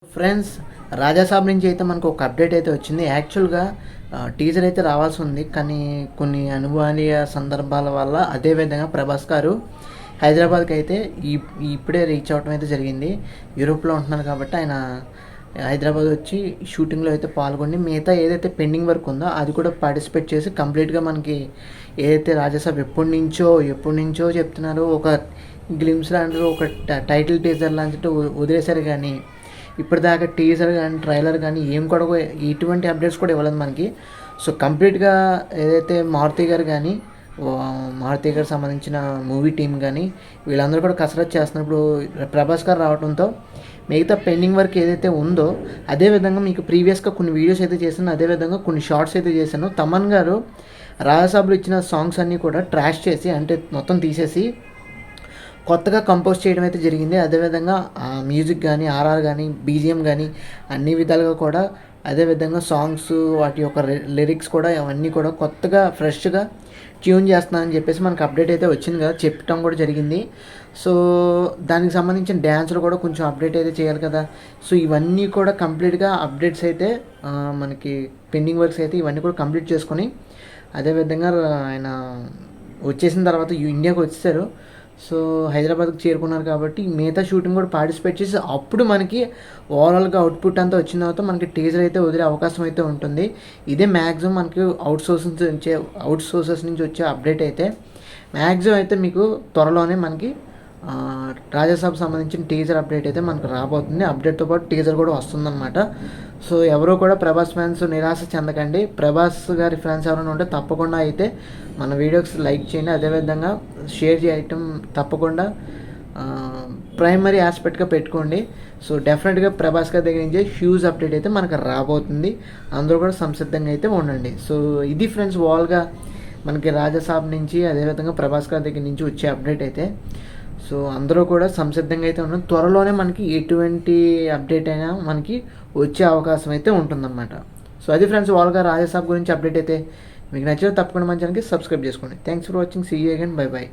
Friends, Raja Saab నుంచి అయితే మనకు ఒక అప్డేట్ అయితే వచ్చింది. యాక్చువల్గా టీజర్ అయితే రావాల్సి ఉంది, కానీ కొన్ని అనుభవనీయ సందర్భాల వల్ల అదేవిధంగా ప్రభాస్ గారు హైదరాబాద్కి అయితే ఇప్పుడే రీచ్ అవ్వడం అయితే జరిగింది. యూరోప్లో ఉంటున్నారు కాబట్టి ఆయన హైదరాబాద్ వచ్చి షూటింగ్లో అయితే పాల్గొని మిగతా ఏదైతే పెండింగ్ వర్క్ ఉందో అది కూడా పార్టిసిపేట్ చేసి కంప్లీట్గా మనకి ఏదైతే రాజాసాబ్ ఎప్పటి నుంచో చెప్తున్నారు, ఒక గ్లిమ్స్ లాంటి ఒక టైటిల్ టీజర్ లాంటి వదిలేశారు. కానీ ఇప్పటిదాకా టీజర్ కానీ ట్రైలర్ కానీ ఏం కూడా ఎటువంటి అప్డేట్స్ కూడా ఇవ్వలేదు మనకి. సో కంప్లీట్గా ఏదైతే మారుతి గారు సంబంధించిన మూవీ టీం కానీ వీళ్ళందరూ కూడా కసరత్తు చేస్తున్నప్పుడు ప్రభాస్ గారు రావడంతో మిగతా పెండింగ్ వర్క్ ఏదైతే ఉందో అదేవిధంగా మీకు ప్రీవియస్గా కొన్ని వీడియోస్ అయితే చేశాను, అదేవిధంగా కొన్ని షార్ట్స్ అయితే చేశాను. తమన్ గారు రాజాసాబ్లో ఇచ్చిన సాంగ్స్ అన్నీ కూడా ట్రాష్ చేసి, అంటే మొత్తం తీసేసి కొత్తగా కంపోజ్ చేయడం అయితే జరిగింది. అదేవిధంగా మ్యూజిక్ కానీ ఆర్ఆర్ కానీ బీజిఎం కానీ అన్ని విధాలుగా కూడా, అదేవిధంగా సాంగ్స్ వాటి యొక్క లిరిక్స్ కూడా అవన్నీ కూడా కొత్తగా ఫ్రెష్గా ట్యూన్ చేస్తున్నానని చెప్పేసి మనకు అప్డేట్ అయితే వచ్చింది కదా, చెప్పడం కూడా జరిగింది. సో దానికి సంబంధించిన డ్యాన్స్లు కూడా కొంచెం అప్డేట్ అయితే చేయాలి కదా. సో ఇవన్నీ కూడా కంప్లీట్గా అప్డేట్స్ అయితే మనకి పెండింగ్ వర్క్స్ అయితే ఇవన్నీ కూడా కంప్లీట్ చేసుకొని అదేవిధంగా ఆయన వచ్చేసిన తర్వాత ఇండియాకి వచ్చేసారు. సో హైదరాబాద్కి చేరుకున్నారు కాబట్టి మిగతా షూటింగ్ కూడా పార్టిసిపేట్ చేసి అప్పుడు మనకి ఓవరాల్గా అవుట్పుట్ అంతా వచ్చిన తర్వాత మనకి టీజర్ అయితే వదిలే అవకాశం అయితే ఉంటుంది. ఇదే మ్యాక్సిమం మనకి అవుట్ సోర్సెస్ నుంచి వచ్చే అప్డేట్ అయితే మ్యాక్సిమం అయితే మీకు త్వరలోనే మనకి రాజాసాబ్ సంబంధించిన టీజర్ అప్డేట్ అయితే మనకు రాబోతుంది. అప్డేట్తో పాటు టీజర్ కూడా వస్తుందన్నమాట. సో ఎవరో కూడా ప్రభాస్ ఫ్యాన్స్ నిరాశ చెందకండి. ప్రభాస్ గారి ఫ్యాన్స్ ఎవరైనా ఉంటే తప్పకుండా అయితే మన వీడియోస్ లైక్ చేయండి, అదేవిధంగా షేర్ చేయటం తప్పకుండా ప్రైమరీ ఆస్పెక్ట్గా పెట్టుకోండి. సో డెఫినెట్గా ప్రభాస్ గారి దగ్గర నుంచి హ్యూజ్ అప్డేట్ అయితే మనకు రాబోతుంది. అందరూ కూడా సంసిద్ధంగా అయితే ఉండండి. సో ఇది ఫ్రెండ్స్ వాల్గా మనకి రాజాసాబ్ నుంచి అదేవిధంగా ప్రభాస్ గారి దగ్గర నుంచి వచ్చే అప్డేట్ అయితే. సో అందరూ కూడా సంసిద్ధంగా అయితే ఉన్నాం. త్వరలోనే మనకి ఎటువంటి అప్డేట్ అయినా మనకి వచ్చే అవకాశం అయితే ఉంటుందన్నమాట. సో అది ఫ్రెండ్స్ వాల్గా రాజాసాబ్ గురించి అప్డేట్ అయితే. మీకు నచ్చితే తప్పకుండా మన ఛానల్కి సబ్స్క్రైబ్ చేసుకోండి. Thanks for watching. See you again. Bye by.